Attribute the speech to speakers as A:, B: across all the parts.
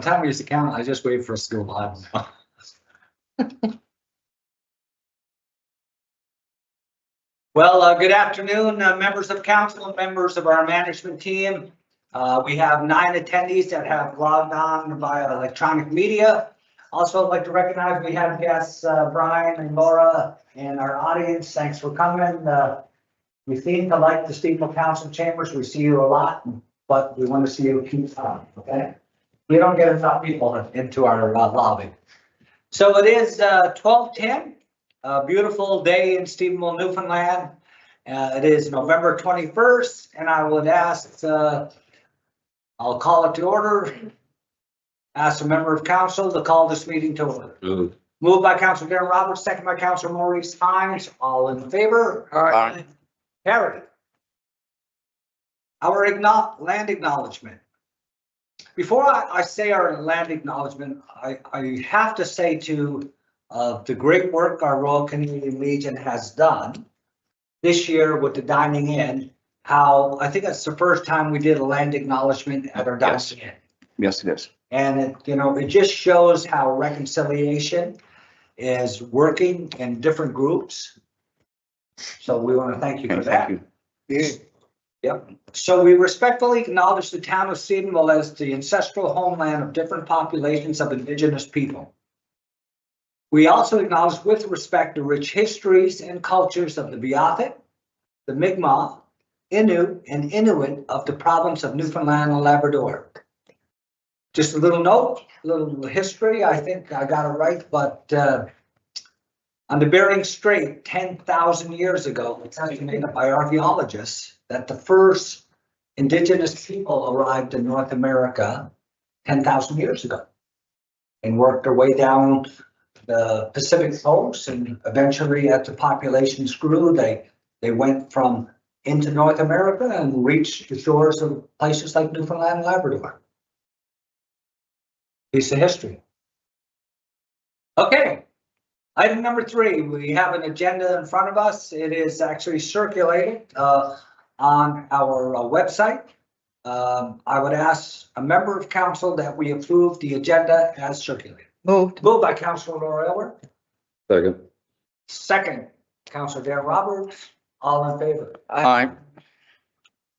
A: time I used to count, I just wait for a school live. Well, good afternoon, members of council and members of our management team. We have 9 attendees that have logged on via electronic media. Also, I'd like to recognize we have guests, Brian and Laura in our audience. Thanks for coming. We seem to like the Steamville Council Chambers. We see you a lot, but we want to see you keep coming, okay? We don't get enough people into our lobby. So it is 12:10, a beautiful day in Steamville, Newfoundland. It is November 21st, and I would ask, I'll call it to order. Ask a member of council to call this meeting to order. Moved by Councilor Darren Roberts, second by Councilor Maurice Hines. All in favor?
B: Aye.
A: Carried. Our land acknowledgement. Before I say our land acknowledgement, I have to say to the great work our Royal Canadian Legion has done this year with the dining in, how I think that's the first time we did a land acknowledgement at our dining in.
B: Yes, it is.
A: And it just shows how reconciliation is working in different groups. So we want to thank you for that.
B: Thank you.
A: Yep. So we respectfully acknowledge the town of Stephenville as the ancestral homeland of different populations of Indigenous people. We also acknowledge with respect the rich histories and cultures of the Beothuk, the Mi'kmaq, Innu, and Inuit of the province of Newfoundland and Labrador. Just a little note, a little history, I think I got it right, but on the Bering Strait 10,000 years ago, it's estimated by archaeologists that the first Indigenous people arrived in North America 10,000 years ago and worked their way down the Pacific coast, and eventually as the populations grew, they went from into North America and reached the shores of places like Newfoundland and Labrador. Piece of history. Okay. Item number 3, we have an agenda in front of us. It is actually circulated on our website. I would ask a member of council that we approve the agenda as circulated.
C: Moved.
A: Moved by Councilor Laura Elwer.
B: Second.
A: Second, Councilor Darren Roberts. All in favor?
B: Aye.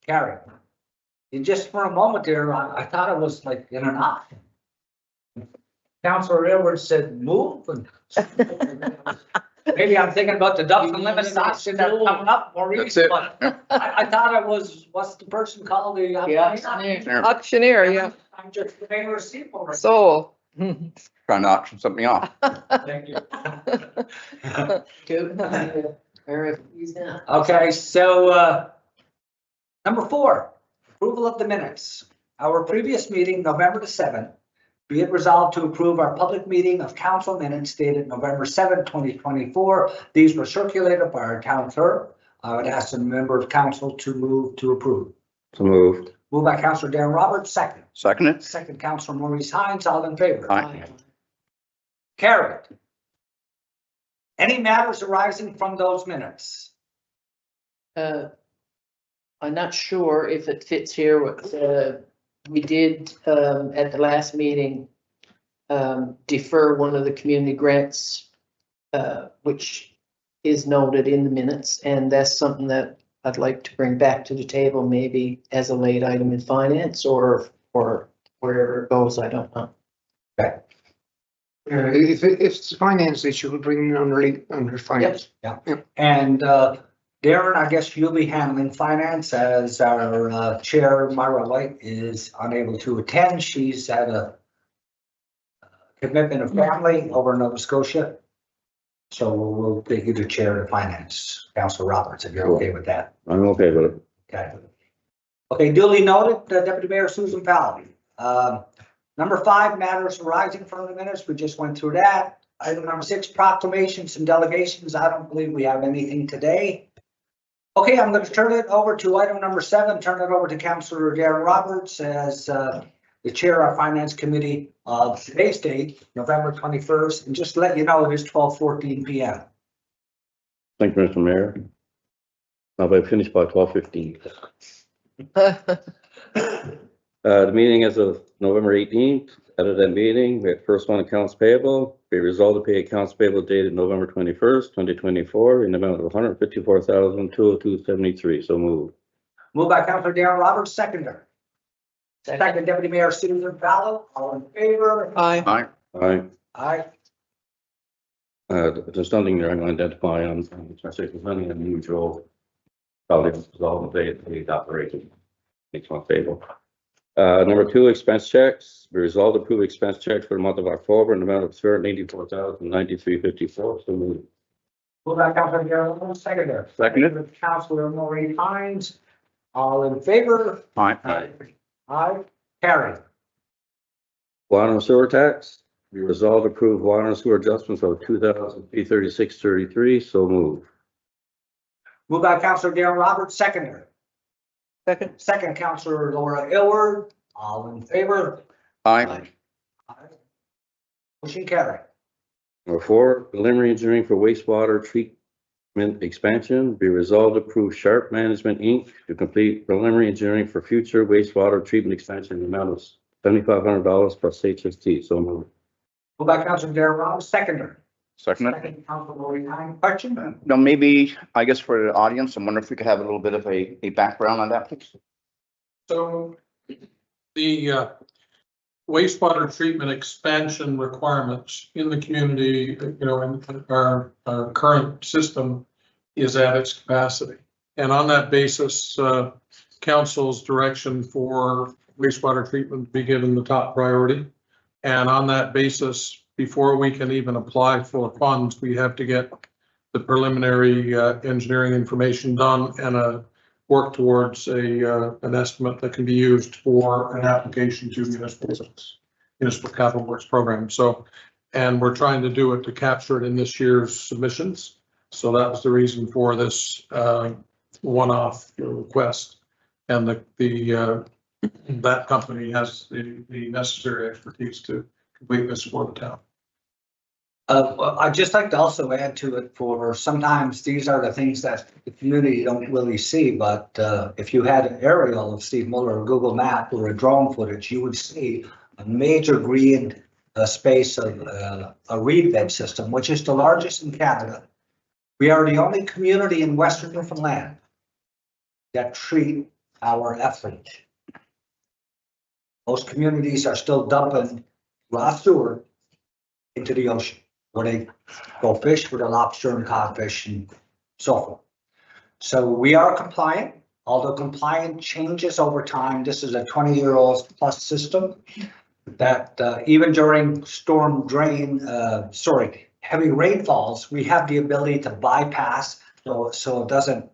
A: Carried. And just for a moment there, I thought it was like in an option. Councilor Edwards said move, and maybe I'm thinking about the Ducks Unlimited option that's coming up, Maurice,
B: That's it.
A: but I thought it was, what's the person called the?
C: Auctioneer, yeah.
A: I'm just the favorite people.
C: So.
B: Trying to auction something off.
A: Thank you.
C: Good.
A: Okay, so number 4, approval of the minutes. Our previous meeting, November the 7th, be it resolved to approve our public meeting of council minutes dated November 7, 2024. These were circulated by our town clerk. I would ask a member of council to move to approve.
B: So moved.
A: Moved by Councilor Darren Roberts, second.
B: Seconded.
A: Second, Councilor Maurice Hines, all in favor?
B: Aye.
A: Carried. Any matters arising from those minutes?
D: I'm not sure if it fits here. What we did at the last meeting, defer one of the community grants, which is noted in the minutes, and that's something that I'd like to bring back to the table, maybe as a late item in finance or wherever it goes. I don't know.
A: Okay.
E: If it's a finance issue, we'll bring it under finance.
A: And Darren, I guess you'll be handling finance as our chair, Myra White, is unable to attend. She's at a commitment of family over in Nova Scotia. So we'll take you to chair of finance, Councilor Roberts, if you're okay with that.
B: I'm okay with it.
A: Okay. Okay, duly noted, Deputy Mayor Susan Powell. Number 5, matters arising from the minutes. We just went through that. Item number 6, proclamations and delegations. I don't believe we have anything today. Okay, I'm going to turn it over to item number 7, turn it over to Councilor Darren Roberts as the chair of our finance committee of today's date, November 21st, and just to let you know, it is 12:14 p.m.
F: Thank you, Mr. Mayor. I'll be finished by 12:15. The meeting is of November 18th, Out of that meeting, we had first one, accounts payable. Be resolved to pay accounts payable dated November 21st, 2024 in the amount of $154,202.73. So moved.
A: Moved by Councilor Darren Roberts, seconder. Second Deputy Mayor Susan Vallow, all in favor?
C: Aye.
B: Aye.
F: Aye.
A: Aye.
F: There's nothing there I'm going to identify on, there's nothing unusual. Probably resolved the date operation. Makes one table. Number 2, expense checks. Be resolved to approve expense checks for the month of October in the amount of $384,093.54. So moved.
A: Moved by Councilor Darren Roberts, seconder.
B: Seconded.
A: Councilor Maureen Hines, all in favor?
B: Aye.
A: Aye. Carried.
F: Water and sewer tax. Be resolved to approve water and sewer adjustments of $2,336.33. So moved.
A: Moved by Councilor Darren Roberts, seconder.
C: Second.
A: Second, Councilor Laura Aylward, all in favor?
B: Aye.
A: Aye. Motion carried.
F: Number 4, preliminary engineering for wastewater treatment expansion. Be resolved to approve Sharp Management, Inc. to complete preliminary engineering for future wastewater treatment expansion in the amount of $7,500 plus HST. So moved.
A: Moved by Councilor Darren Roberts, seconder.
B: Seconded.
A: Second, Councilor Maureen Hines, question?
B: Now, maybe, I guess for the audience, I wonder if we could have a little bit of a background on that, please.
G: So the wastewater treatment expansion requirements in the community, in our current system is at its capacity. And on that basis, council's direction for wastewater treatment to be given the top priority. And on that basis, before we can even apply for funds, we have to get the preliminary engineering information done and work towards an estimate that can be used for an application to municipal capital works program. So, and we're trying to do it to capture it in this year's submissions. So that was the reason for this one-off request. And that company has the necessary expertise to complete this for the town.
A: I'd just like to also add to it for sometimes these are the things that the community don't really see, but if you had an aerial of Steve Muller or Google Map or a drone footage, you would see a major green space of a reed bed system, which is the largest in Canada. We are the only community in Western Newfoundland that treat our effluent. Most communities are still dumping raw sewer into the ocean, where they go fish for the lobster and codfish and so forth. So we are compliant, although compliant changes over time. This is a 20-year-old plus system that even during heavy rainfalls, we have the ability to bypass so it doesn't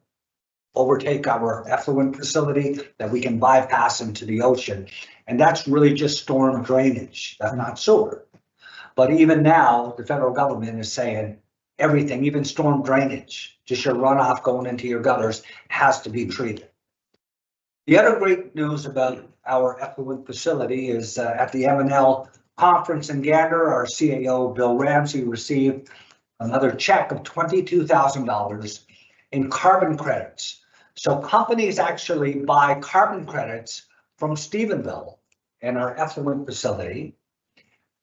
A: overtake our effluent facility, that we can bypass into the ocean. And that's really just storm drainage, that's not sewer. But even now, the federal government is saying everything, even storm drainage, just your runoff going into your gutters, has to be treated. The other great news about our effluent facility is at the M&L conference in Gander, our CAO, Bill Ramsey, received another check of $22,000 in carbon credits. So companies actually buy carbon credits from Stephenville and our effluent facility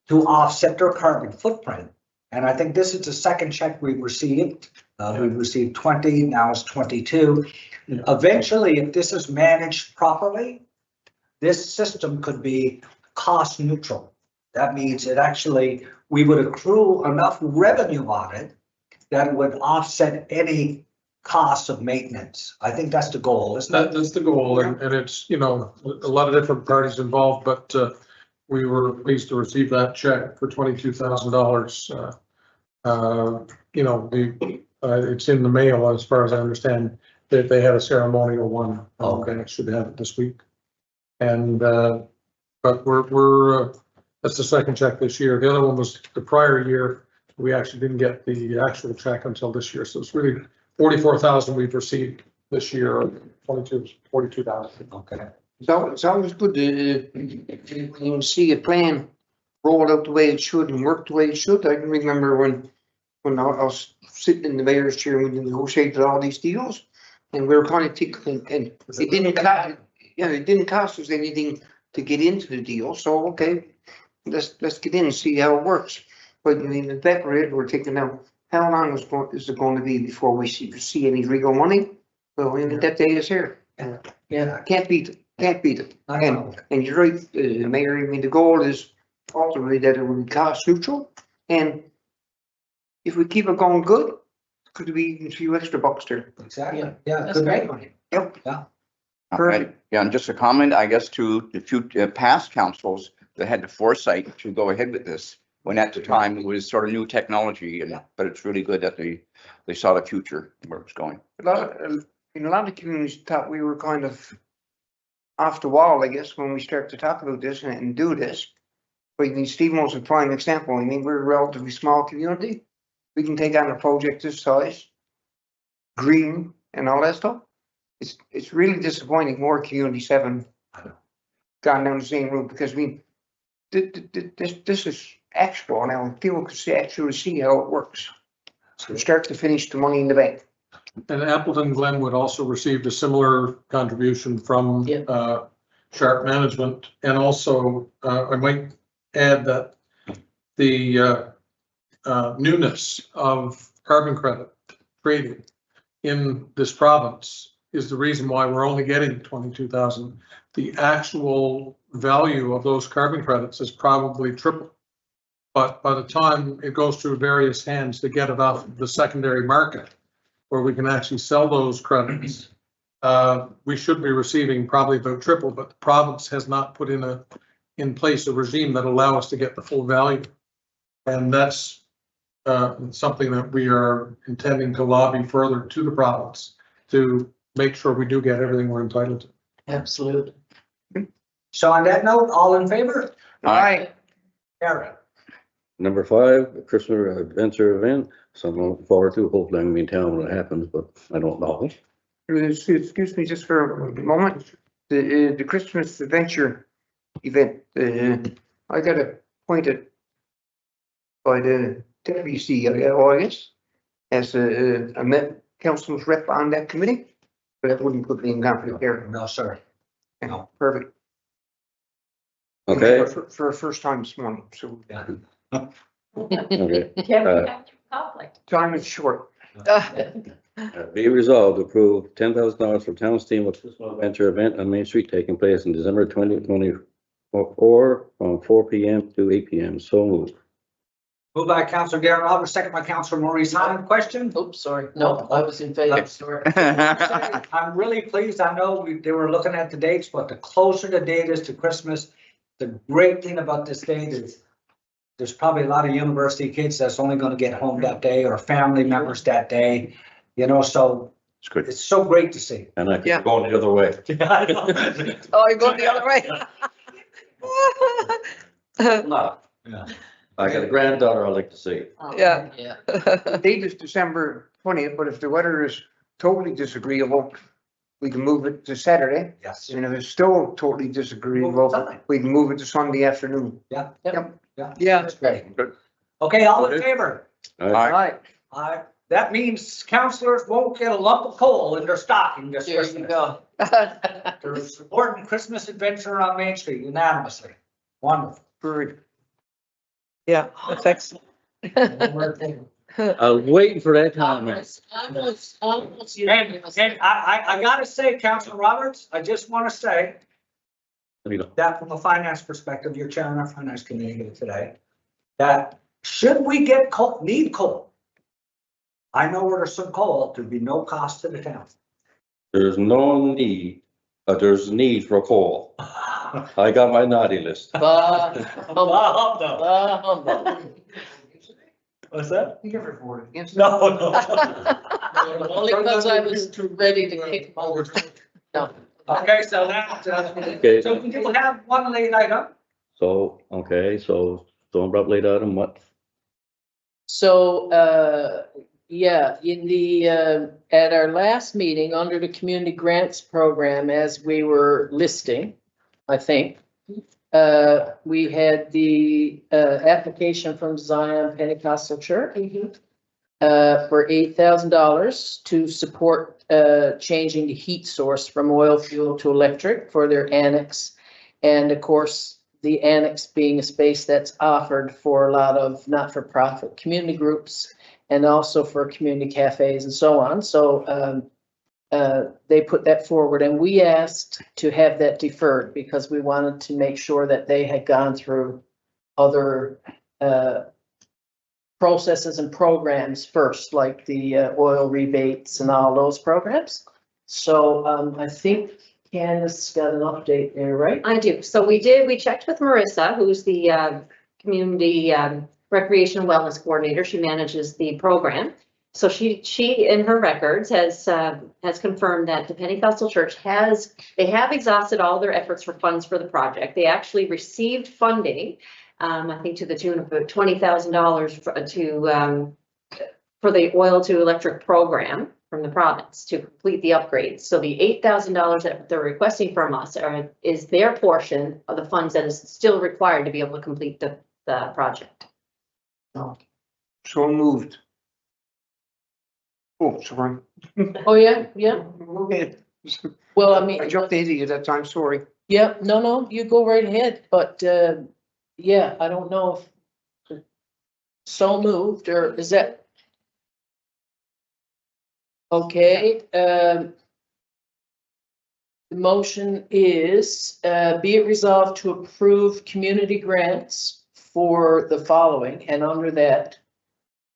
A: to offset their carbon footprint. And I think this is the second check we've received. We've received 20, now it's 22. Yeah. Eventually, if this is managed properly, this system could be cost neutral. That means it actually, we would accrue enough revenue on it that it would offset any costs of maintenance. I think that's the goal, isn't it?
G: That's the goal, and it's, a lot of different parties involved, but we were pleased to receive that check for $22,000. It's in the mail, as far as I understand, that they had a ceremonial one.
A: Okay.
G: It should have it this week. And but we're that's the second check this year. The other one was the prior year. We actually didn't get the actual check until this year, so it's really 44,000 we've received this year, 42,000.
A: Okay.
E: So it's always good to you see a plan roll out the way it should and work the way it should. I can remember when I was sitting in the mayor's chair and we negotiated all these deals, and we were kind of tickled, and it didn't cost us anything to get into the deal. So okay, let's get in and see how it works. But I mean, the bet we're taking out, how long is it going to be before we see any legal money? Well, I mean, that day is here.
D: Yeah.
E: Can't beat it, can't beat it.
A: I know.
E: And you're right, Mayor, I mean, the goal is ultimately that it will be cost neutral. And if we keep it going good, could be even a few extra bucks there.
A: Exactly,
D: Yeah,
A: yeah,
D: that's
A: good
D: great.
A: make money.
E: Yep.
A: Yeah.
E: Perfect.
B: Yeah, and just a comment, I guess, to the few past councils that had the foresight to go ahead with this, when at the time it was sort of new technology, and, but it's really good that they saw the future where it was going.
E: In a lot of communities thought we were kind of off the wall, I guess, when we start to talk about this and do this. But I mean, Steven's a prime example. I mean, we're a relatively small community. We can take on a project this size, green and all that stuff. It's really disappointing more communities haven't gone down the same route, because I mean, this is actual now. People can actually see how it works. From start to finish, the money in the bank.
G: And Appleton Glenwood also received a similar contribution from
D: Yeah.
G: Sharp Management. And also, I might add that the newness of carbon credit trading in this province is the reason why we're only getting 22,000. The actual value of those carbon credits is probably triple. But by the time it goes through various hands to get it off the secondary market, where we can actually sell those credits, we should be receiving probably about triple, but the province has not put in place a regime that allow us to get the full value. And that's something that we are intending to lobby further to the province to make sure we do get everything we're entitled to.
D: Absolutely.
A: So on that note, all in favor?
B: Aye.
A: Carry.
F: Number 5, Christmas adventure event, so I'm looking forward to. Hopefully I'm gonna be in town when it happens, but I don't know.
E: Excuse me just for a moment. The Christmas adventure event, I got appointed by the deputy CEO, I guess, as a council's rep on that committee, but that wouldn't put me in conflict there.
A: No, sir.
E: No, perfect.
F: Okay,
E: For a first time this morning, so
A: Yeah.
F: okay.
E: time is short.
F: Be resolved to approve $10,000 for town steam of Christmas adventure event on Main Street taking place in December 2024 from 4 p.m. to 8 p.m. So moved.
A: Moved by Councilor Darren Roberts, second by Councilor Maurice Hahn. Question?
D: Oops, sorry. No, I was in favor. Sorry.
A: I'm really pleased. I know they were looking at the dates, but the closer the date is to Christmas, the great thing about this date is there's probably a lot of university kids that's only going to get home that day, or family members that day, you know, so
B: It's good.
A: it's so great to see.
F: And I
C: Yeah.
F: keep going the other way.
C: Oh, you're going the other way?
F: No,
A: Yeah.
F: I got a granddaughter I'd like to see.
C: Yeah.
D: Yeah.
E: The date is December 20th, but if the weather is totally disagreeable, we can move it to Saturday.
A: Yes.
E: And if it's still totally disagreeable, we can move it to Sunday afternoon.
A: Yeah.
E: Yep.
C: Yeah.
A: That's great.
B: Good.
A: Okay, all in favor?
F: All right.
A: Aye. That means councilors won't get a lump of coal in their stocking this
D: There you
A: Christmas.
D: go.
A: They're supporting Christmas adventure on Main Street unanimously. Wonderful.
E: Perfect.
C: Yeah, that's excellent.
F: I was waiting for that comment.
D: Almost
A: And
D: unanimous.
A: I gotta say, Councilor Roberts, I just want to say that from a finance perspective, you're chairing our finance committee here today, that should we get coal, need coal, I know where there's some coal, there'd be no cost to the town.
F: There's no need, there's need for coal. I got my naughty list.
D: Bah, humbug.
A: No,
D: Bah, humbug.
A: what's that?
E: You never voted against it.
A: No.
D: Only because I was ready to kick him over. No.
A: Okay, so that,
F: Okay.
A: so we will have one late item.
F: So, okay, so don't brought late item, what?
D: So, yeah, in the, at our last meeting, under the community grants program, as we were listing, I think, we had the, application from Zion Pentecostal Church for $8,000 to support, changing the heat source from oil fuel to electric for their annex. And of course, the annex being a space that's offered for a lot of not-for-profit community groups and also for community cafes and so on. So they put that forward, and we asked to have that deferred because we wanted to make sure that they had gone through other processes and programs first, like the oil rebates and all those programs. So I think Candace got an update there, right?
H: I do. So we checked with Marissa, who's the community recreation and wellness coordinator. She manages the program. So she in her records has confirmed that the Pentecostal Church they have exhausted all their efforts for funds for the project. They actually received funding, I think to the tune of about $20,000 for the oil to electric program from the province to complete the upgrades. So the $8,000 that they're requesting from us is their portion of the funds that is still required to be able to complete the project.
E: So moved. Oh, sorry.
D: Oh, yeah, yeah.
E: Okay.
D: Well, I mean.
E: I jumped into you that time, sorry.
D: Yeah, no, you go right ahead, but, yeah, I don't know if so moved, or is that? Okay, the motion is, be it resolved to approve community grants for the following, and under that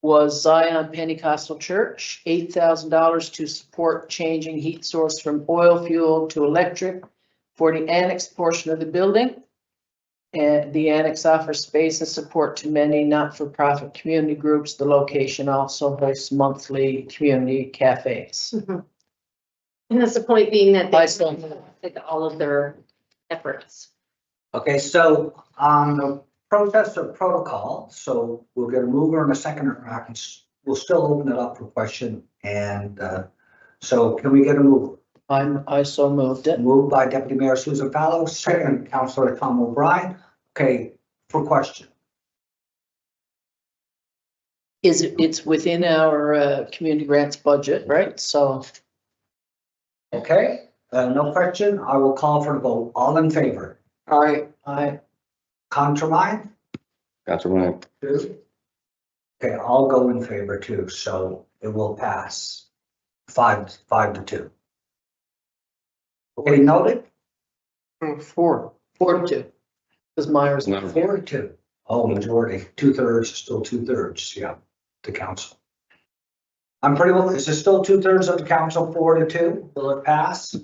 D: was Zion Pentecostal Church, $8,000 to support changing heat source from oil fuel to electric for the annex portion of the building. And the annex offers space and support to many not-for-profit community groups. The location also hosts monthly community cafes.
H: And that's the point being that
D: I
H: they
D: saw-
H: like all of their efforts.
A: Okay, so on the process of protocol, so we'll get a mover and a seconder. We'll still open it up for question. And so can we get a mover?
D: I so moved it.
A: Moved by Deputy Mayor Susan Fallow, second Councillor Tom O'Brien. Okay, for question.
D: It's within our community grants budget, right? So
A: Okay, no question. I will call for the vote. All in favor?
D: I,
A: Contra mine?
F: Councilor Ryan.
A: Two. Okay, I'll go in favor too, so it will pass 5-2. Okay, noted?
E: Four.
D: 4-2. Because Myers.
F: No.
A: 4-2. Oh, majority, 2/3, still 2/3, yeah, the council. I'm pretty well, is it still 2/3 of the council, 4-2? Will it pass?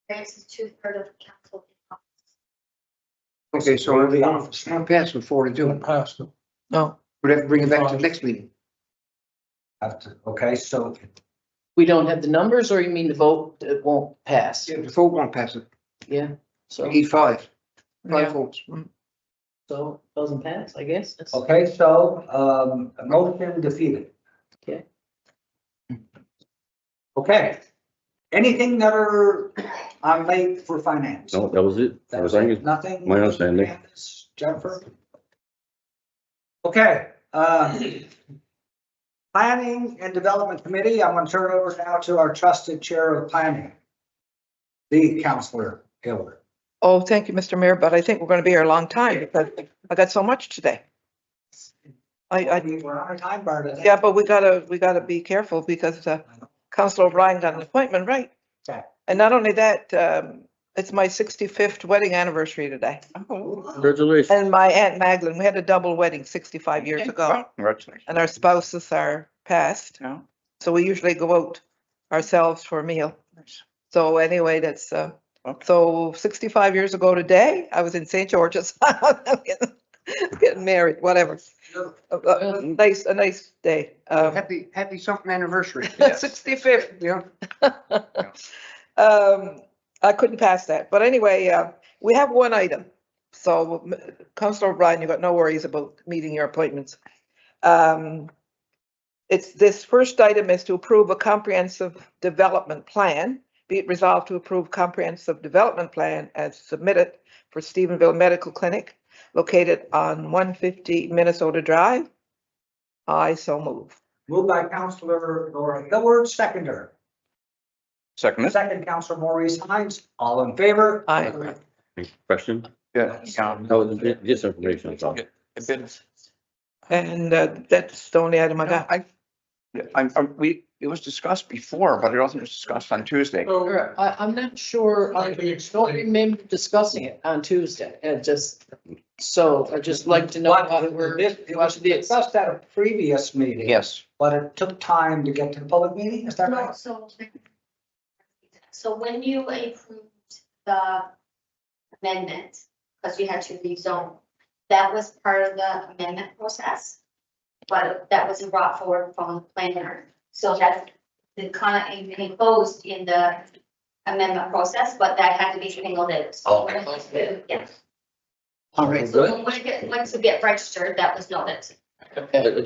I: There's 2/3 of the council.
E: Okay, so I'm passing 4-2.
G: Don't pass it.
D: No,
E: We'd have to bring it back to the next meeting.
A: Okay, so
D: we don't have the numbers, or you mean the vote that won't pass?
E: Yeah, the vote won't pass it.
D: Yeah, so,
E: We need five.
C: Yeah.
E: Five votes.
D: so it doesn't pass, I guess. It's-
A: okay, so motion defeated.
D: Okay.
A: Okay. Anything that are on late for finance?
F: No, that was it. That was it.
A: Nothing?
F: My understanding.
A: Candace, Jennifer? Okay, Planning and Development Committee, I'm gonna turn it over now to our trusted chair of planning, the Councillor Gilbert.
C: Oh, thank you, Mr. Mayor, but I think we're going to be here a long time because I got so much today.
A: We're on a time bar today.
C: Yeah, but we gotta be careful because Councilor O'Brien got an appointment, right?
A: Okay.
C: And not only that, it's my 65th wedding anniversary today.
F: Congratulations.
C: And my Aunt Magdalene, we had a double wedding 65 years ago,
B: Congratulations.
C: and our spouses are passed.
B: Yeah.
C: So we usually go out ourselves for a meal. So anyway, that's, so 65 years ago today, I was in St. George's. Getting married, whatever. A nice day.
E: Happy something anniversary.
C: 65th.
E: Yeah.
C: I couldn't pass that, but anyway, we have one item. So Councillor O'Brien, you got no worries about meeting your appointments. It's this first item is to approve a comprehensive development plan. Be it resolved to approve comprehensive development plan as submitted for Stephenville Medical Clinic located on 150 Minnesota Drive. I so move.
A: Moved by Councillor Laura Gilbert, seconder.
B: Second.
A: Second, Councillor Maurice Hines, all in favor?
C: Aye.
F: Any question?
B: Yeah,
F: No, this information is all.
B: a bit.
C: And that's the only item I got.
B: It was discussed before, but it wasn't discussed on Tuesday.
G: So
D: I'm not sure,
G: I
D: I
G: can
D: don't
G: explain.
D: remember discussing it on Tuesday, and so I'd just like to know what we're,
A: It was discussed at a previous meeting.
B: Yes,
A: But it took time to get to the public meeting, is that
I: No,
A: right?
I: so when you approved the amendment, because you had to rezone, that was part of the amendment process. But that wasn't brought forward from the planner, so that's the kind of enclosed in the amendment process, but that had to be singled out. So yeah.
D: all right,
I: So once you get registered, that was noted.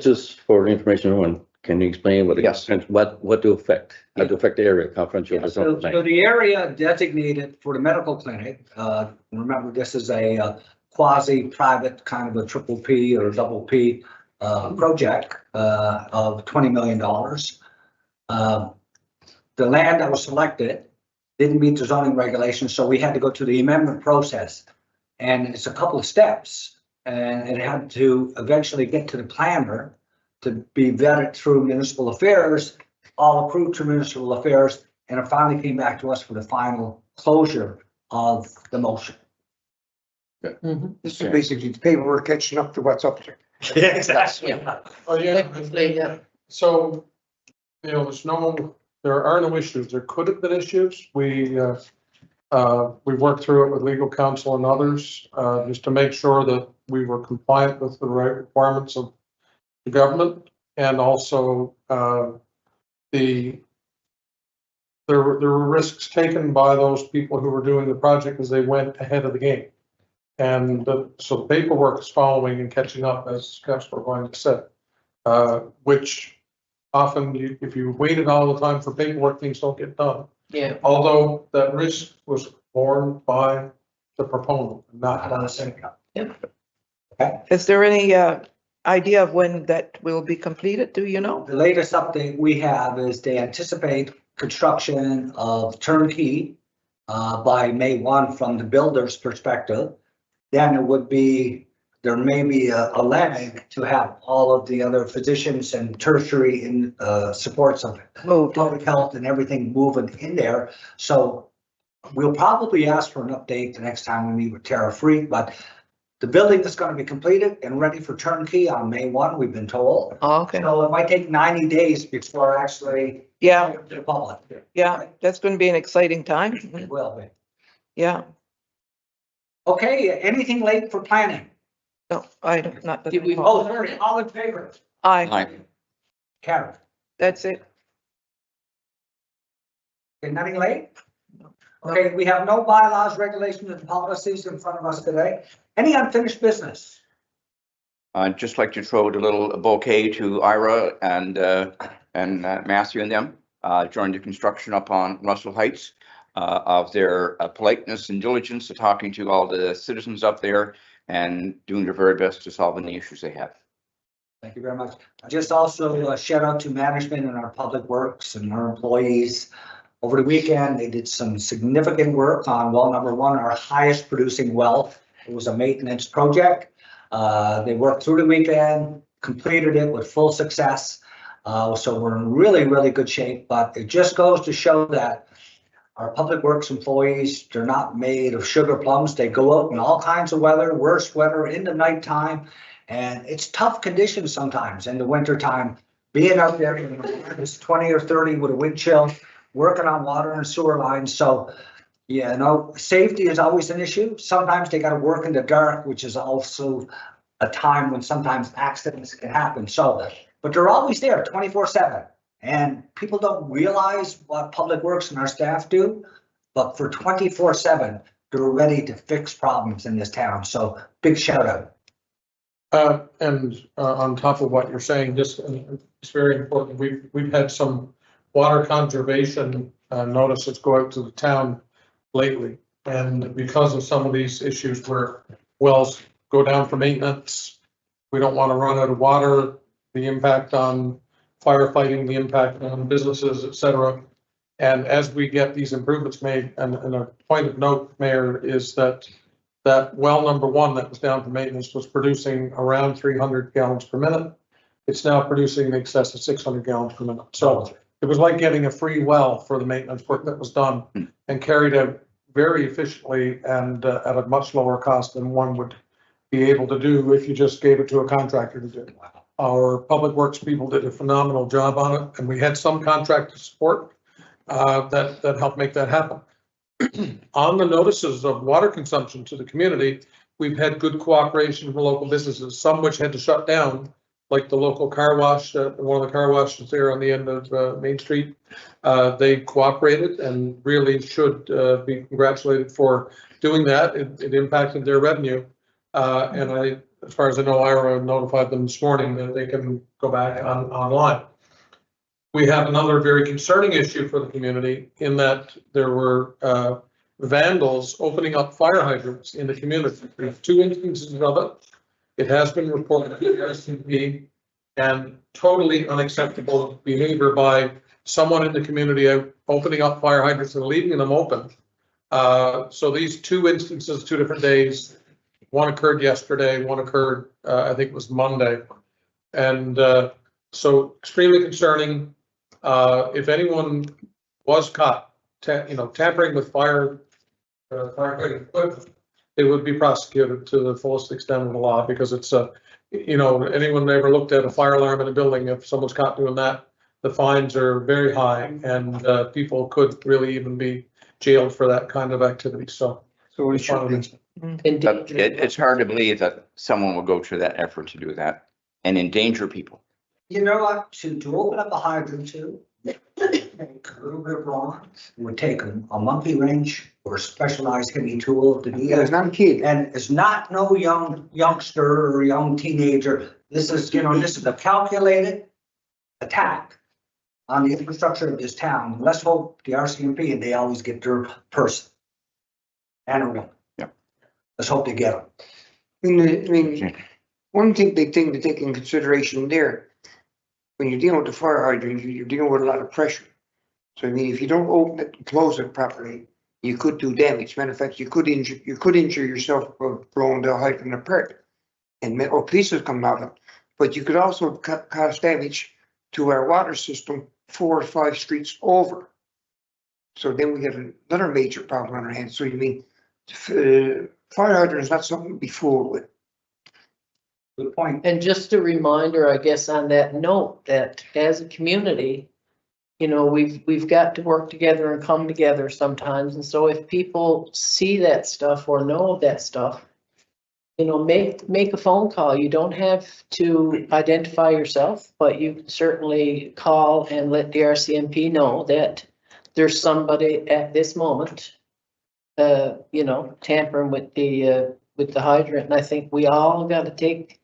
F: Just for information, everyone, can you explain what,
B: Yes.
F: what to affect, how to affect the area, confidential
A: So
F: zone plan?
A: the area designated for the medical clinic, remember, this is a quasi-private kind of a triple P or double P project of $20 million. The land that was selected didn't meet the zoning regulations, so we had to go to the amendment process. And it's a couple of steps, and it had to eventually get to the planner to be vetted through municipal affairs, all approved through municipal affairs, and it finally came back to us for the final closure of the motion.
D: Mhm.
E: This is basically the paperwork catching up to what's up there.
A: Exactly.
G: Oh, yeah.
D: Technically, yeah.
G: So, there are no issues. There could have been issues. We worked through it with legal counsel and others, just to make sure that we were compliant with the right requirements of the government. And also, there were risks taken by those people who were doing the project as they went ahead of the game. And so the paperwork is following and catching up, as Councilor Wine said, which often if you waited all the time for paperwork, things don't get done.
D: Yeah,
G: Although that risk was borne by the proponent, not by the city.
C: Is there any idea of when that will be completed? Do you know?
A: The latest update we have is they anticipate construction of turnkey by May 1 from the builder's perspective. Then it would be, there may be a lag to have all of the other physicians and tertiary in supports of
C: Moved.
A: public health and everything moving in there. So we'll probably ask for an update the next time we meet with Terra Freak, but the building is going to be completed and ready for turnkey on May 1, we've been told.
C: Oh, okay.
A: So it might take 90 days before actually
C: Yeah,
A: to the public.
C: yeah, that's going to be an exciting time.
A: It will be.
C: Yeah.
A: Okay, anything late for planning?
C: No, I don't, not that.
D: Did we-
A: Oh, sorry, all in favor?
C: Aye,
B: Aye.
A: Karen,
C: that's it.
A: okay, nothing late? Okay, we have no bylaws, regulations, and policies in front of us today. Any unfinished business?
B: I'd just like to throw a little bouquet to Ira and Matthew and them during the construction up on Russell Heights of their politeness and diligence to talking to all the citizens up there and doing their very best to solve any issues they have.
A: Thank you very much. Just also a shout out to management and our public works and our employees. Over the weekend, they did some significant work on well number 1, our highest producing well. It was a maintenance project. They worked through the weekend, completed it with full success. So we're in really, really good shape, but it just goes to show that our public works employees, they're not made of sugar plums. They go out in all kinds of weather, worse weather, in the nighttime. And it's tough conditions sometimes in the winter time, being out there in it's 20 or 30 with a wind chill, working on water and sewer lines. So, yeah, no, safety is always an issue. Sometimes they got to work in the dark, which is also a time when sometimes accidents can happen. So, but they're always there 24/7. And people don't realize what Public Works and our staff do, but for 24/7, they're ready to fix problems in this town. So big shout out.
G: And on top of what you're saying, just it's very important. We've had some water conservation notices go out to the town lately. And because of some of these issues where wells go down for maintenance, we don't want to run out of water, the impact on firefighting, the impact on businesses, et cetera. And as we get these improvements made, and a point of note, Mayor, is that that well number one that was down for maintenance was producing around 300 gallons per minute. It's now producing in excess of 600 gallons per minute. So it was like getting a free well for the maintenance work that was done and carried out very efficiently and at a much lower cost than one would be able to do if you just gave it to a contractor to do. Our public works people did a phenomenal job on it, and we had some contractor support that helped make that happen. On the notices of water consumption to the community, we've had good cooperation from local businesses, some which had to shut down, like the local car wash, one of the car washes there on the end of Main Street. They cooperated and really should be congratulated for doing that. It impacted their revenue. And as far as I know, Ira notified them this morning that they can go back online. We have another very concerning issue for the community in that there were vandals opening up fire hydrants in the community. There's 2 instances of it. It has been reported to the RCMP, and totally unacceptable behavior by someone in the community opening up fire hydrants and leaving them open. So these 2 instances, 2 different days, one occurred yesterday, one occurred, I think it was Monday. And so extremely concerning. If anyone was caught, tampering with firefighting equipment, they would be prosecuted to the fullest extent of the law, because it's anyone ever looked at a fire alarm in a building, if someone's caught doing that, the fines are very high, and people could really even be jailed for that kind of activity. So
E: So it should be.
B: But it's hard to believe that someone would go to that effort to do that and endanger people.
A: You know what, to open up a hydrant too, take a little bit of bronze, it would take a monkey wrench or a specialized heavy tool to do
E: Yeah, it's
A: that.
E: not a kid.
A: And it's not no youngster or young teenager. This is, this is a calculated attack on the infrastructure of this town. Let's hope the RCMP, and they always get their person and a woman.
B: Yeah.
A: Let's hope they get them.
E: I mean, one big thing to take in consideration there, when you're dealing with the fire hydrant, you're dealing with a lot of pressure. So I mean, if you don't open it and close it properly, you could do damage. Matter of fact, you could injure yourself by blowing the hydrant apart and or pieces come out of it. But you could also cause damage to our water system 4 or 5 streets over. So then we get another major problem on our hands. So you mean fire hydrant is not something to be fooled with.
A: Good point.
D: And just a reminder, I guess, on that note, that as a community, we've got to work together and come together sometimes. And so if people see that stuff or know of that stuff, make a phone call. You don't have to identify yourself, but you can certainly call and let the RCMP know that there's somebody at this moment, tampering with the hydrant. And I think we all got to take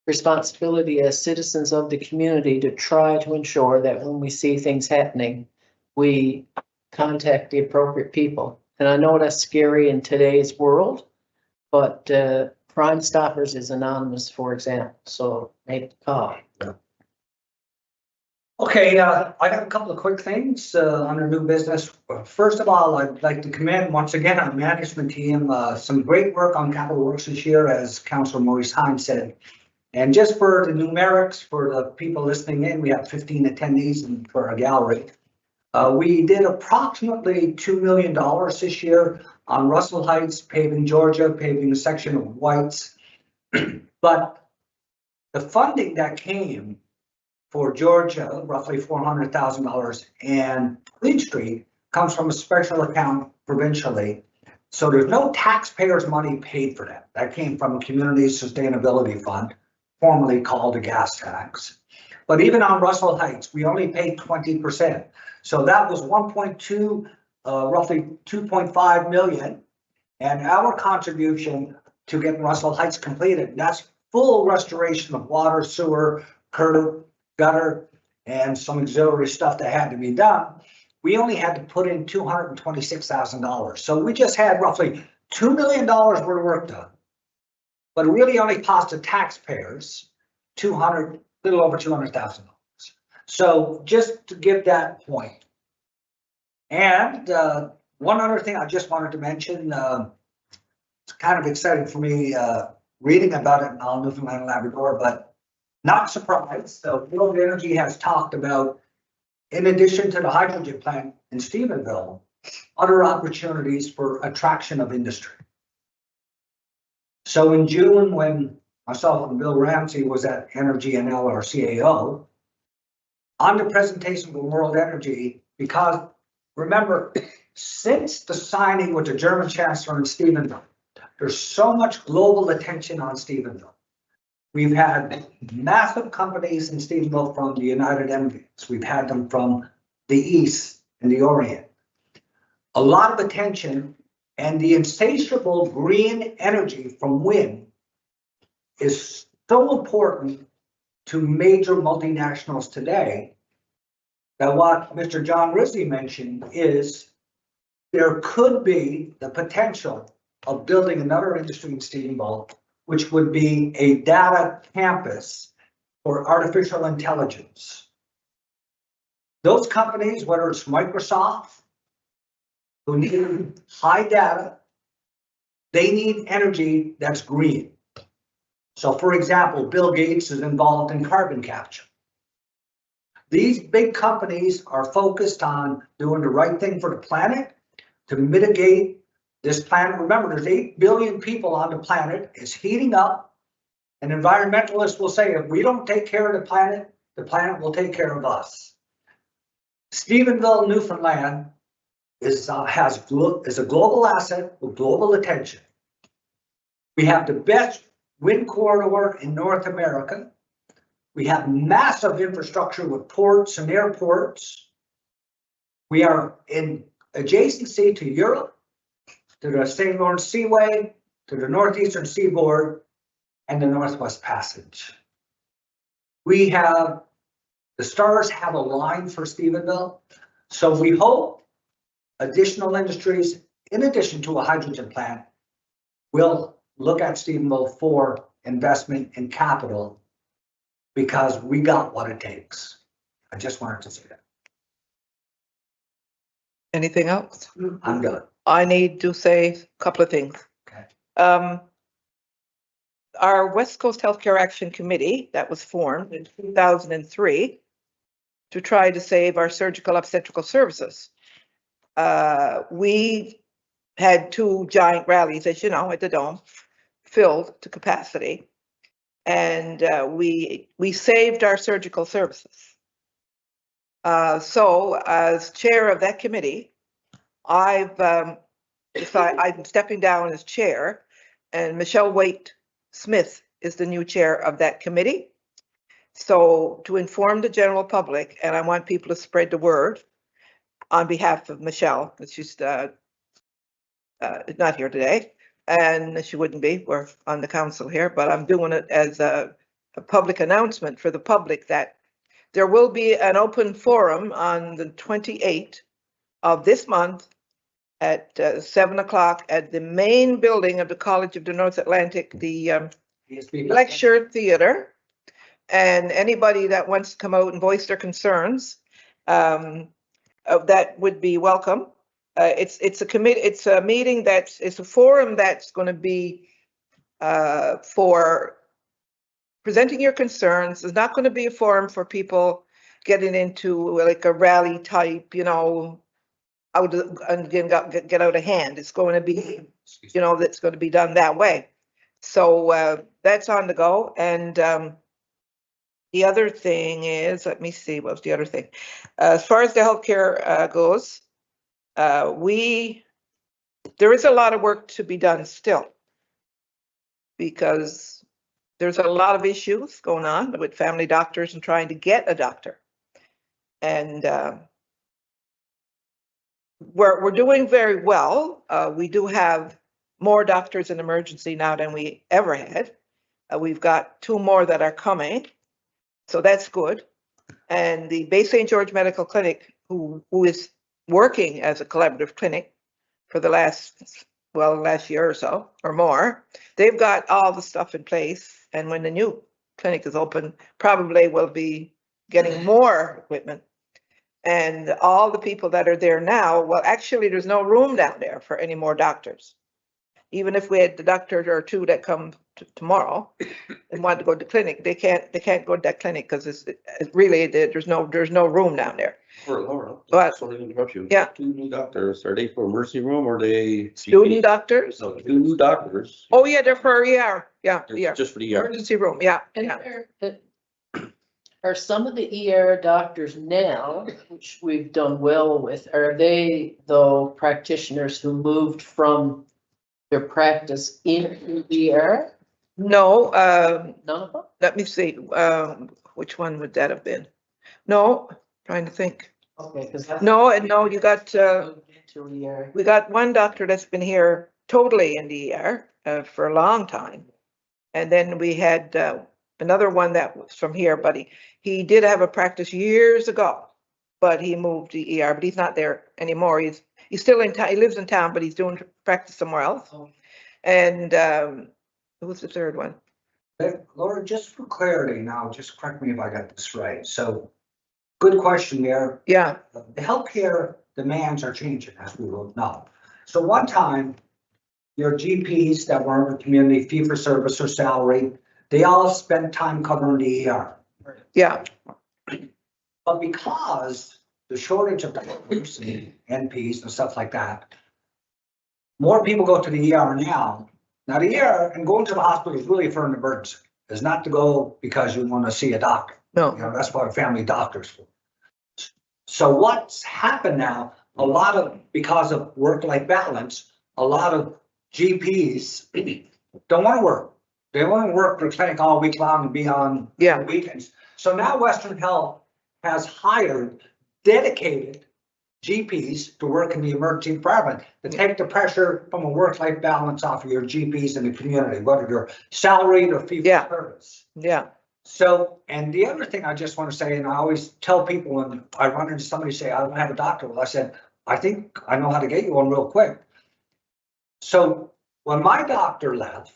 D: responsibility as citizens of the community to try to ensure that when we see things happening, we contact the appropriate people. And I know that's scary in today's world, but Crime Stoppers is anonymous, for example, so make the call.
A: Okay, I got a couple of quick things under new business. First of all, I'd like to commend once again our management team, some great work on capital works this year, as Councilor Maurice Hines said. And just for the numerics, for the people listening in, we have 15 attendees and for our gallery. We did approximately $2 million this year on Russell Heights, paving Georgia, paving a section of Whites. But the funding that came for Georgia, roughly $400,000, and Queen Street comes from a special account provincially. So there's no taxpayers' money paid for that. That came from a community sustainability fund, formerly called a gas tax. But even on Russell Heights, we only paid 20%. So that was 1.2, roughly 2.5 million. And our contribution to get Russell Heights completed, that's full restoration of water, sewer, curb, gutter, and some auxiliary stuff that had to be done. We only had to put in $226,000. So we just had roughly $2 million worth of work done. But it really only cost the taxpayers little over $200,000. So just to give that point. And one other thing I just wanted to mention, it's kind of exciting for me, reading about it in all Newfoundland and Labrador, but not surprised. So World Energy has talked about, in addition to the hydrogen plant in Stephenville, other opportunities for attraction of industry. So in June, when myself and Bill Ramsey was at Energy NL, our CAO, on the presentation of World Energy, because remember, since the signing with the German Chancellor in Stephenville, there's so much global attention on Stephenville. We've had massive companies in Stephenville from the United Emirates. We've had them from the East and the Orient. A lot of attention, and the insatiable green energy from wind is so important to major multinationals today that what Mr. John Rizzi mentioned is there could be the potential of building another industry in Stephenville, which would be a data campus for artificial intelligence. Those companies, whether it's Microsoft, who need high data, they need energy that's green. So for example, Bill Gates is involved in carbon capture. These big companies are focused on doing the right thing for the planet to mitigate this planet. Remember, there's 8 billion people on the planet. It's heating up. And environmentalists will say, if we don't take care of the planet will take care of us. Stephenville, Newfoundland is a global asset with global attention. We have the best wind corridor in North America. We have massive infrastructure with ports and airports. We are in adjacency to Europe, to the St. Lawrence Seaway, to the Northeastern Seaboard, and the Northwest Passage. We have, the stars have aligned for Stephenville. So we hope additional industries, in addition to a hydrogen plant, will look at Stephenville for investment in capital because we got what it takes. I just wanted to say that.
C: Anything else?
A: I'm done.
C: I need to say a couple of things.
A: Okay.
C: Our West Coast Healthcare Action Committee that was formed in 2003 to try to save our surgical obstetrical services. We had 2 giant rallies, as you know, at the Dome, filled to capacity. And we saved our surgical services. So as chair of that committee, I'm stepping down as chair, and Michelle Waite Smith is the new chair of that committee. So to inform the general public, and I want people to spread the word on behalf of Michelle, because she's not here today, and she wouldn't be, we're on the council here, but I'm doing it as a public announcement for the public that there will be an open forum on the 28th of this month at 7 o'clock at the main building of the College of the North Atlantic, the lecture theater. And anybody that wants to come out and voice their concerns, that would be welcome. It's a committee. It's a meeting it's a forum that's going to be for presenting your concerns. It's not going to be a forum for people getting into like a rally type, you know, out and get out of hand. It's going to be, you know, that's going to be done that way. So that's on the go. And the other thing is, let me see, what was the other thing? As far as the healthcare goes, there is a lot of work to be done still, because there's a lot of issues going on with family doctors and trying to get a doctor. And we're doing very well. We do have more doctors in emergency now than we ever had. We've got 2 more that are coming, so that's good. And the Bay St. George Medical Clinic, who is working as a collaborative clinic for the last year or so or more, they've got all the stuff in place. And when the new clinic is open, probably we'll be getting more equipment. And all the people that are there now, well, actually, there's no room down there for any more doctors. even if we had the doctor or two that come tomorrow and want to go to clinic, they can't go to that clinic because it's really, there's no room down there.
F: For Laura.
C: What?
F: Sorry to interrupt you.
C: Yeah.
F: 2 new doctors, are they for emergency room or they?
C: Student doctors?
F: So 2 new doctors.
C: Oh, yeah, they're for ER. Yeah,
F: They're
C: ER.
F: Just for the ER.
C: Emergency room, yeah,
D: And
C: yeah.
D: are some of the ER doctors now, which we've done well with, are they though practitioners who moved from their practice into ER?
C: No,
D: None of them?
C: let me see, which one would that have been? No, trying to think.
D: Okay, because that's.
C: No, you got,
D: Moved into ER.
C: we got one doctor that's been here totally in the ER for a long time. And then we had another one that was from here, but he did have a practice years ago, but he moved to ER, but he's not there anymore. He's still in town. He lives in town, but he's doing practice somewhere else.
D: Oh.
C: And who was the third one?
A: Laura, just for clarity now, just correct me if I got this right. So, good question there.
C: Yeah,
A: The healthcare demands are changing, as we will know. So one time, your GPs that were in the community, fee for service or salary, they all spent time covering the ER.
C: yeah,
A: But because the shortage of doctors and NPs and stuff like that, more people go to the ER now. Now, the ER and going to the hospital is really for an emergency. It's not to go because you want to see a doctor.
C: no,
A: You know, that's what family doctors for. So what's happened now, because of work-life balance, a lot of GPs don't want to work. They want to work for clinic all week long and be on
C: yeah,
A: weekends. So now Western Health has hired dedicated GPs to work in the emergency department to take the pressure from a work-life balance off of your GPs in the community, whether you're salaried or fee
C: Yeah.
A: for service.
C: yeah,
A: So, and the other thing I just want to say, and I always tell people when I run into somebody say, I don't have a doctor, well, I said, I think I know how to get you one real quick. So when my doctor left,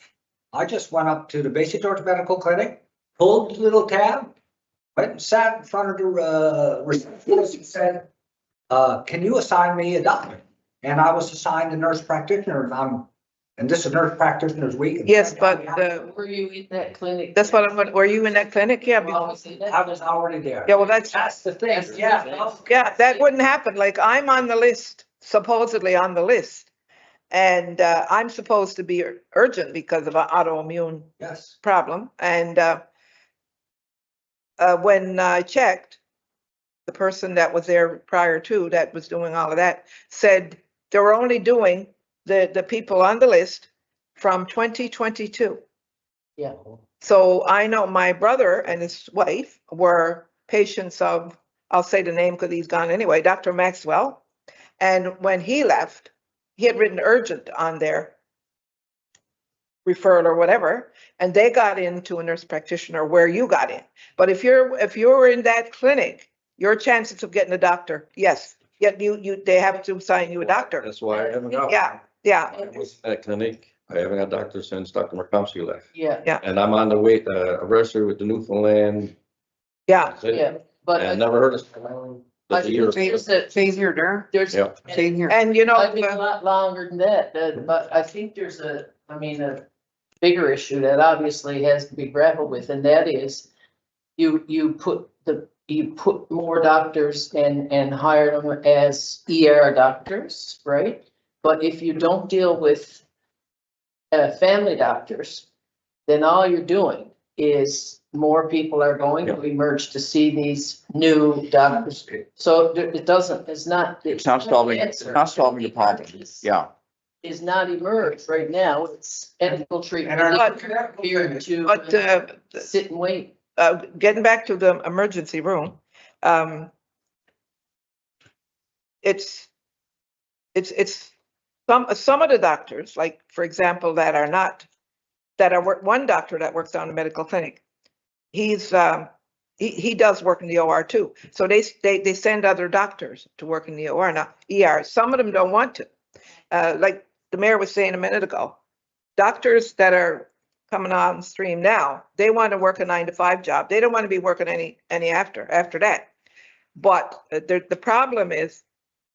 A: I just went up to the Basic Georgia Medical Clinic, pulled the little tab, went and sat in front of the receptionist and said, can you assign me a doctor? And I was assigned a nurse practitioner, and this is Nurse Practitioners Week.
C: yes, but
D: Were you in that clinic?
C: that's what were you in that clinic? Yeah,
D: Well, I was in that
A: I was already there.
C: yeah, well, that's
A: That's the thing,
D: That's the
A: yeah.
D: difference.
C: yeah, that wouldn't happen. Like I'm on the list, supposedly on the list. And I'm supposed to be urgent because of an autoimmune
A: Yes.
C: problem. And when I checked, the person that was there prior to that was doing all of that said they were only doing the people on the list from 2022.
D: Yeah.
C: So I know my brother and his wife were patients of, I'll say the name because he's gone anyway, Dr. Maxwell. And when he left, he had written urgent on their referral or whatever, and they got into a nurse practitioner where you got in. But if you're in that clinic, your chances of getting a doctor, yes, yet they have to assign you a doctor.
F: That's why I haven't got.
C: Yeah, yeah,
F: I was in that clinic. I haven't got a doctor since Dr. Markomsky left.
D: Yeah,
F: And I'm on the way, registered with the Newfoundland.
C: yeah.
F: That's it.
D: yeah, but.
F: And never heard of.
D: I
F: That's a year.
D: think there's a-
E: Same here, Darren.
D: There's.
F: Yeah.
E: Same here.
C: And you know,
D: I've been a lot longer than that, but I think there's a bigger issue that obviously has to be grappled with, and that is you put more doctors and hire them as ER doctors, right? But if you don't deal with family doctors, then all you're doing is more people are going to emerge to see these new doctors. So it's not.
B: It's not solving the problem. Yeah.
D: Is not emerged right now. It's ethical treatment.
A: And
D: Here to
C: but
D: sit and wait.
C: getting back to the emergency room, it's some of the doctors, like for example, one doctor that works down the medical clinic. He does work in the OR too. So they send other doctors to work in the OR. Now, ER, some of them don't want to. Like the mayor was saying a minute ago, doctors that are coming on stream now, they want to work a 9-to-5 job. They don't want to be working any after that. But the problem is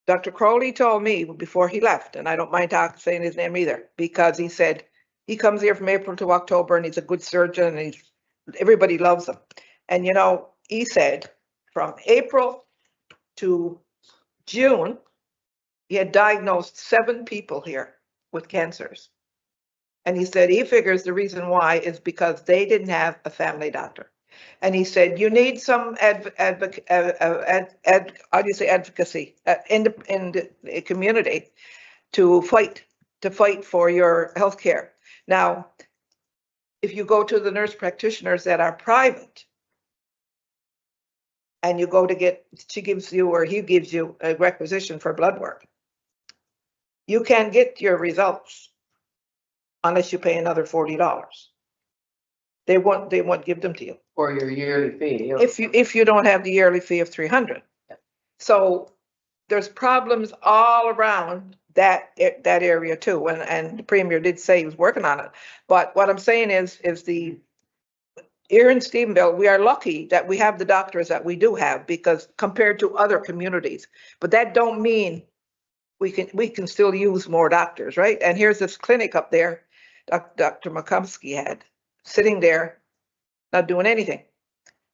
C: Dr. Crowley told me before he left, and I don't mind saying his name either, because he said he comes here from April to October and he's a good surgeon and everybody loves him. And you know, he said from April to June, he had diagnosed 7 people here with cancers. And he said he figures the reason why is because they didn't have a family doctor. And he said, you need some advocacy in the community to fight for your health care. Now, if you go to the nurse practitioners that are private and you go to get, she gives you or he gives you a requisition for blood work, you can't get your results unless you pay another $40. They won't give them to you.
D: For your yearly fee.
C: If you don't have the yearly fee of 300. So there's problems all around that area too. And the Premier did say he was working on it. But what I'm saying is here in Stephenville, we are lucky that we have the doctors that we do have, because compared to other communities, but that don't mean we can still use more doctors, right? And here's this clinic up there, Dr. Makomsky had, sitting there, not doing anything.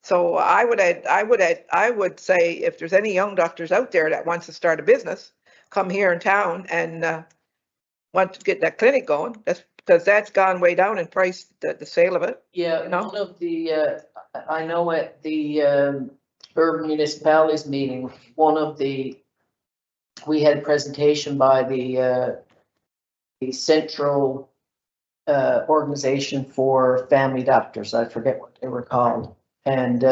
C: So I would say if there's any young doctors out there that wants to start a business, come here in town and want to get that clinic going. That's because that's gone way down in price, the sale of it.
D: Yeah,
C: You know?
D: one of the, I know at the urban municipalities meeting, we had a presentation by the central organization for family doctors. I forget what they were called. And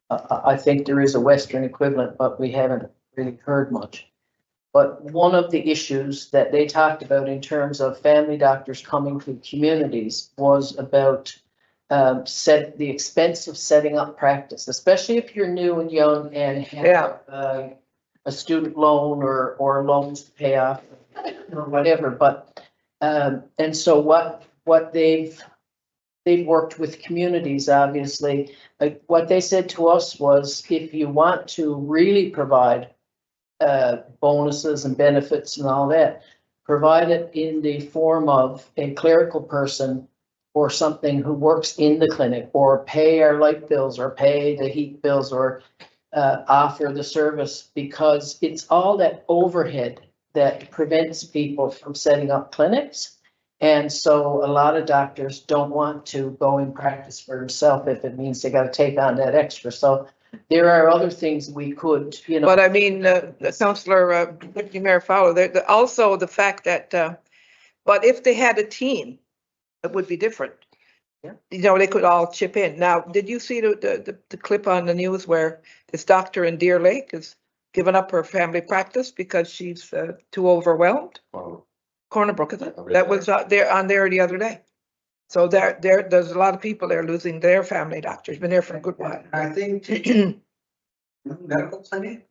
D: I think there is a Western equivalent, but we haven't really heard much. But one of the issues that they talked about in terms of family doctors coming to communities was about the expense of setting up practice, especially if you're new and young and have a student loan or loans to pay off or whatever. But and so what they've worked with communities, obviously. Like what they said to us was, if you want to really provide bonuses and benefits and all that, provide it in the form of a clerical person or something who works in the clinic, or pay our light bills or pay the heat bills, or offer the service, because it's all that overhead that prevents people from setting up clinics. And so a lot of doctors don't want to go and practice for themselves if it means they got to take on that extra. So there are other things we could, you know.
C: But I mean, Councillor Deputy Mayor Fowler, also the fact that, but if they had a team, it would be different.
D: Yeah.
C: You know, they could all chip in. Now, did you see the clip on the news where this doctor in Deer Lake has given up her family practice because she's too overwhelmed? Cornerbrook, is it? That was there on there the other day. So there's a lot of people there losing their family doctors. Been there for a good while.
A: I think medical clinic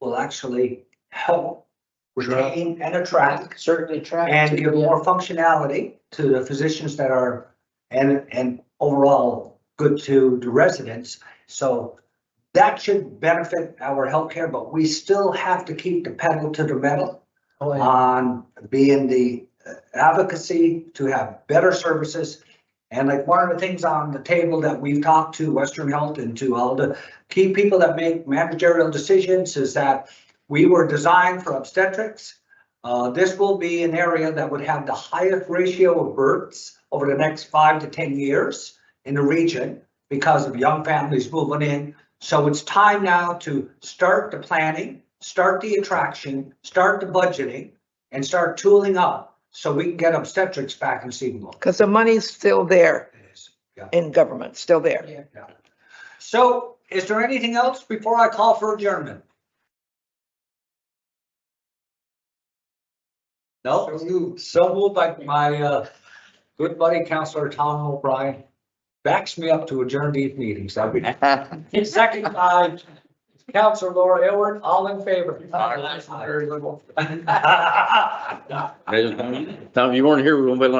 A: will actually help retain and attract
D: Certainly try.
A: and give more functionality to the physicians that are and overall good to the residents. So that should benefit our healthcare, but we still have to keep the pedal to the metal on being the advocacy to have better services. And like one of the things on the table that we've talked to Western Health and to all the key people that make managerial decisions is that we were designed for obstetrics. This will be an area that would have the highest ratio of births over the next 5 to 10 years in the region because of young families moving in. So it's time now to start the planning, start the attraction, start the budgeting, and start tooling up so we can get obstetrics back in Stephenville.
C: Because the money's still there
A: It is, yeah.
C: in government, still there.
A: Yeah. So is there anything else before I call for adjournment? No? So moved by my good buddy, Councillor Tom O'Brien. Backs me up to adjourn these meetings. That'd be second by Councillor Laura Aylward, all in favor. Very little.
F: Tom, you weren't here, we won't be